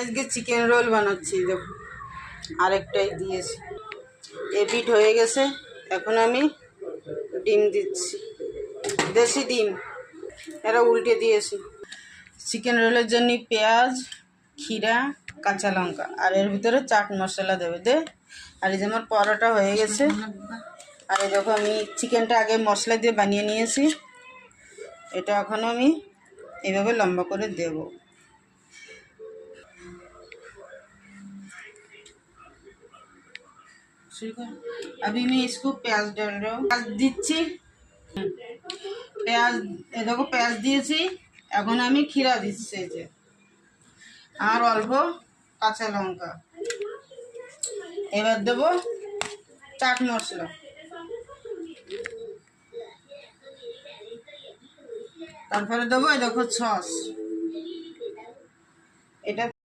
আজকে chicken roll বানাচ্ছি, দেখো আরেকটাই দিয়েছি, এপিট হয়ে গেছে। এখন আমি ডিম দিচ্ছি, দেশি ডিম, এরা উল্টে দিয়েছি। চিকেন রোলের জন্য পেঁয়াজ, ক্ষীরা, কাঁচা লঙ্কা, আর এর ভিতরে চাট মশলা দেবে দে। আর এই যে আমার পরোটা হয়ে গেছে। আর এই দেখো আমি চিকেনটা আগে মশলা দিয়ে বানিয়ে নিয়েছি, এটা এখন আমি এইভাবে লম্বা করে দেব। अभी मैं इसको प्याज डाल रहा हूँ, प्याज দিচ্ছি, পেঁয়াজ এ দেখো পেঁয়াজ দিয়েছি। এখন আমি ক্ষীরা দিচ্ছি, এই যে, আর অল্প কাঁচা লঙ্কা। এবার দেবো চাট মশলা, তারপরে দেবো এই দেখো সস। এটা